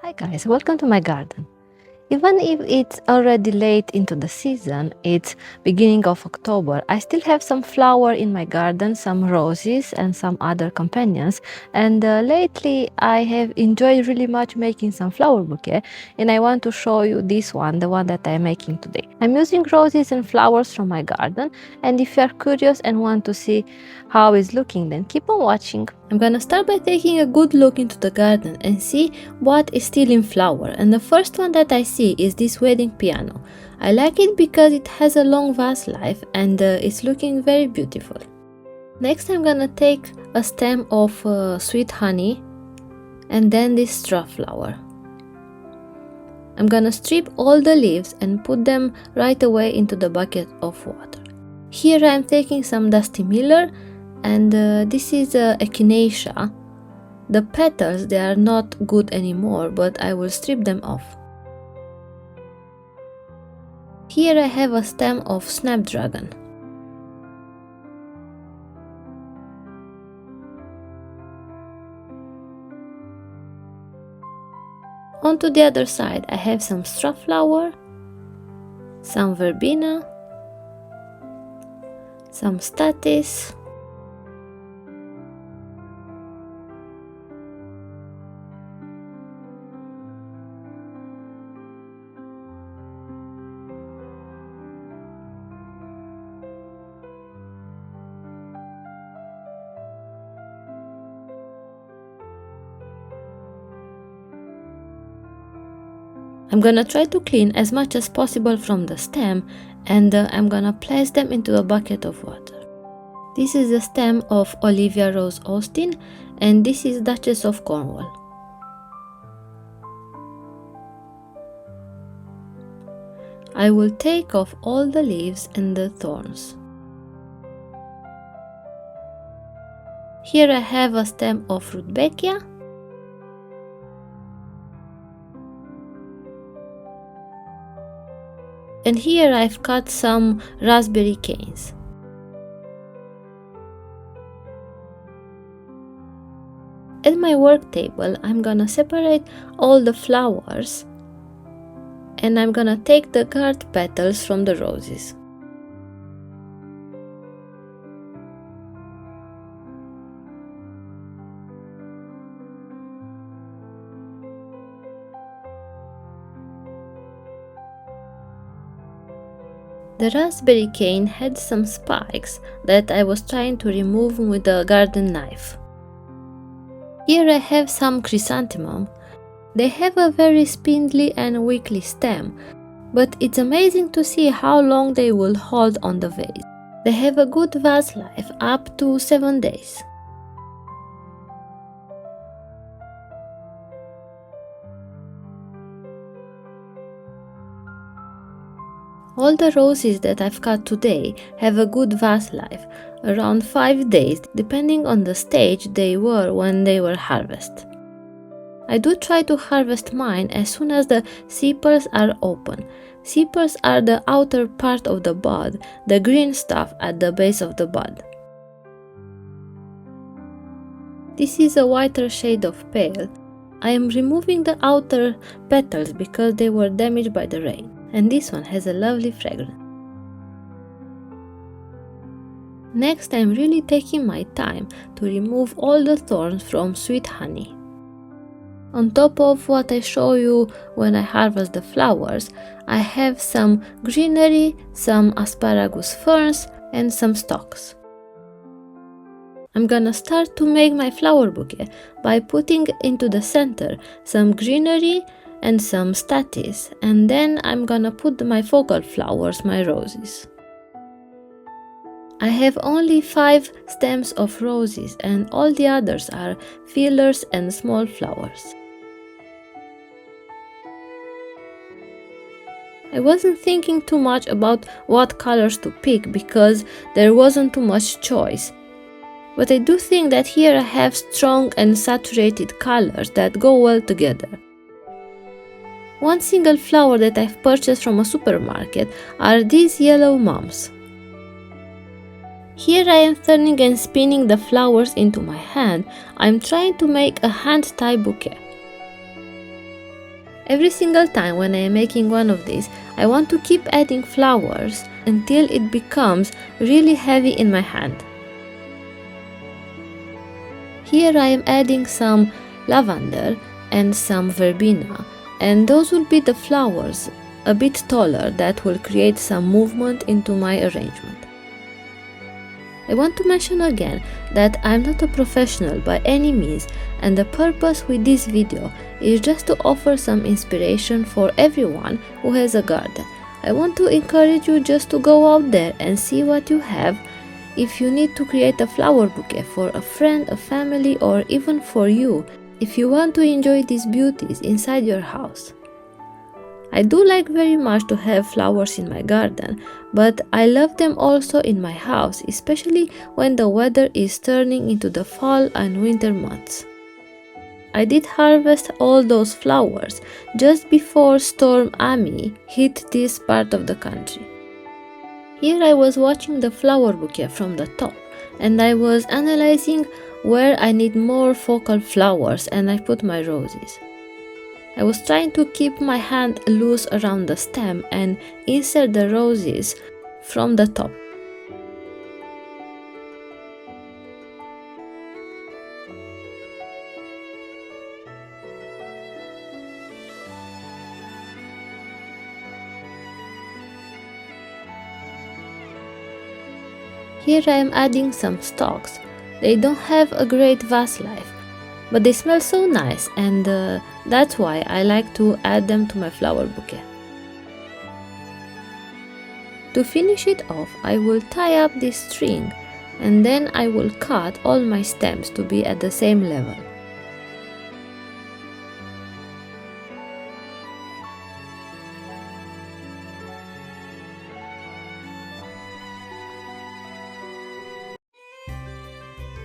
Hi guys, welcome to my garden. Even if it's already late into the season, it's beginning of October, I still have some flower in my garden, some roses and some other companions. And lately I have enjoyed really much making some flower bouquet, and I want to show you this one, the one that I'm making today. I'm using roses and flowers from my garden, and if you are curious and want to see how it's looking, then keep on watching. I'm gonna start by taking a good look into the garden and see what is still in flower, and the first one that I see is this wedding piano. I like it because it has a long vase life and it's looking very beautiful. Next I'm gonna take a stem of sweet honey and then this straw flower. I'm gonna strip all the leaves and put them right away into the bucket of water. Here I'm taking some dusty miller, and this is echinacea. The petals, they are not good anymore, but I will strip them off. Here I have a stem of snapdragon. Onto the other side I have some straw flower, some verbena, some statice, I'm gonna try to clean as much as possible from the stem, and I'm gonna place them into a bucket of water. This is the stem of Olivia Rose Austin, and this is Duchess of Cornwall. I will take off all the leaves and the thorns. Here I have a stem of Rudbeckia, and here I've cut some raspberry canes. At my work table I'm gonna separate all the flowers, and I'm gonna take the guard petals from the roses. The raspberry cane had some spikes that I was trying to remove with a garden knife. Here I have some chrysanthemum. They have a very spindly and weakly stem, but it's amazing to see how long they will hold on the vase. They have a good vase life, up to 7 days. All the roses that I've cut today have a good vase life, around 5 days, depending on the stage they were when they were harvested. I do try to harvest mine as soon as the sepals are open. Sepals are the outer part of the bud, the green stuff at the base of the bud. This is a whiter shade of pale. I am removing the outer petals because they were damaged by the rain, and this one has a lovely fragrance. Next, I am really taking my time to remove all the thorns from sweet honey. On top of what I show you when I harvest the flowers, I have some greenery, some asparagus ferns, and some stalks. I'm gonna start to make my flower bouquet by putting into the center some greenery and some statice, and then I'm gonna put my focal flowers, my roses. I have only 5 stems of roses, and all the others are fillers and small flowers. I wasn't thinking too much about what colors to pick because there wasn't too much choice. But I do think that here I have strong and saturated colors that go well together. One single flower that I've purchased from a supermarket are these yellow mums. Here I am turning and spinning the flowers into my hand. I'm trying to make a hand-tie bouquet. Every single time when I am making one of these, I want to keep adding flowers until it becomes really heavy in my hand. Here I am adding some lavender and some verbena, and those will be the flowers a bit taller that will create some movement into my arrangement. I want to mention again that I'm not a professional by any means, and the purpose with this video is just to offer some inspiration for everyone who has a garden. I want to encourage you just to go out there and see what you have. If you need to create a flower bouquet for a friend, a family, or even for you, if you want to enjoy these beauties inside your house. I do like very much to have flowers in my garden, but I love them also in my house, especially when the weather is turning into the fall and winter months. I did harvest all those flowers just before Storm Ami hit this part of the country. Here I was watching the flower bouquet from the top, and I was analyzing where I need more focal flowers, and I put my roses. I was trying to keep my hand loose around the stem and insert the roses from the top. Here I am adding some stalks. They don't have a great vase life, but they smell so nice, and that's why I like to add them to my flower bouquet. To finish it off, I will tie up this string, and then I will cut all my stems to be at the same level.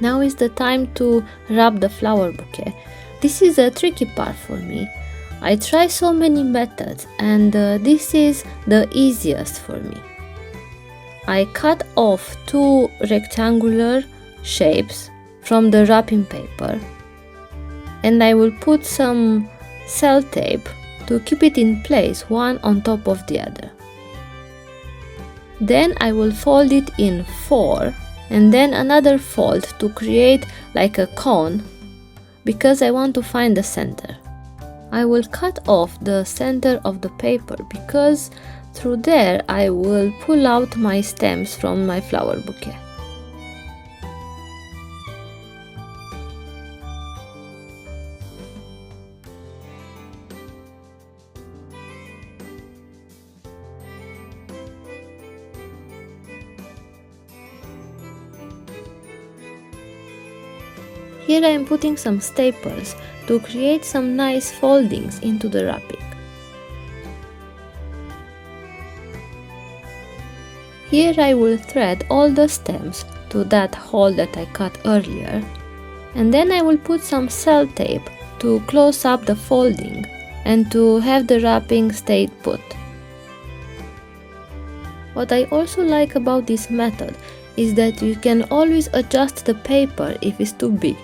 Now is the time to wrap the flower bouquet. This is a tricky part for me. I try so many methods, and this is the easiest for me. I cut off 2 rectangular shapes from the wrapping paper, and I will put some sellotape to keep it in place, one on top of the other. Then I will fold it in 4, and then another fold to create like a cone, because I want to find the center. I will cut off the center of the paper because through there I will pull out my stems from my flower bouquet. Here I am putting some staples to create some nice foldings into the wrapping. Here I will thread all the stems to that hole that I cut earlier, and then I will put some sellotape to close up the folding and to have the wrapping stay put. What I also like about this method is that you can always adjust the paper if it's too big.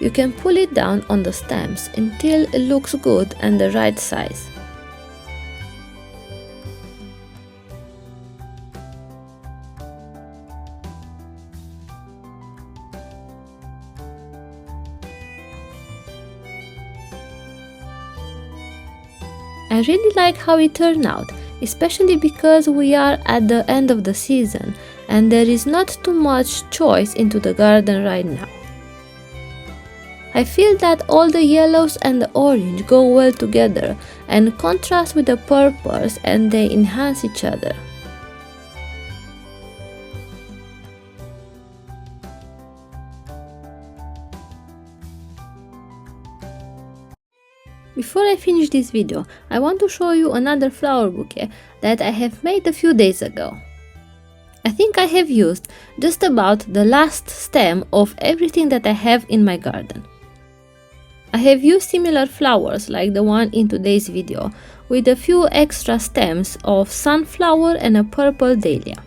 You can pull it down on the stems until it looks good and the right size. I really like how it turned out, especially because we are at the end of the season and there is not too much choice into the garden right now. I feel that all the yellows and the orange go well together and contrast with the purples, and they enhance each other. Before I finish this video, I want to show you another flower bouquet that I have made a few days ago. I think I have used just about the last stem of everything that I have in my garden. I have used similar flowers like the one in today's video, with a few extra stems of sunflower and a purple dahlia.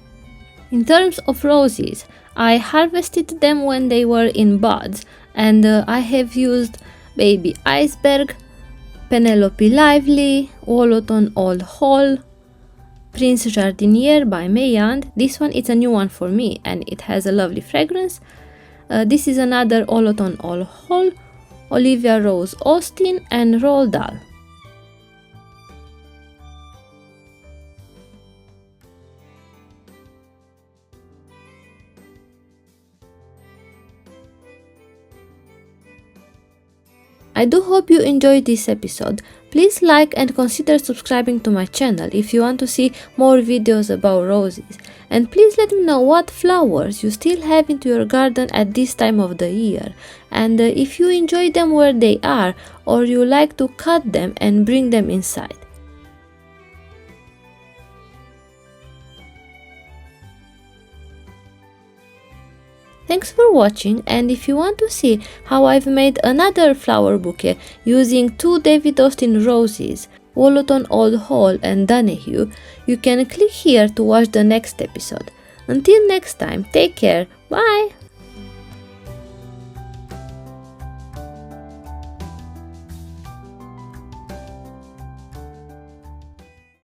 In terms of roses, I harvested them when they were in buds, and I have used baby iceberg, Penelope Lively, Wollaton Old Hall, Prince Jardinier by Mayand. This one is a new one for me and it has a lovely fragrance. This is another Wollaton Old Hall, Olivia Rose Austin and Roald Dahl. I do hope you enjoyed this episode. Please like and consider subscribing to my channel if you want to see more videos about roses. And please let me know what flowers you still have into your garden at this time of the year. And if you enjoy them where they are, or you like to cut them and bring them inside. Thanks for watching, and if you want to see how I've made another flower bouquet using 2 David Austin roses, Wollaton Old Hall and Donahue, you can click here to watch the next episode. Until next time, take care, bye!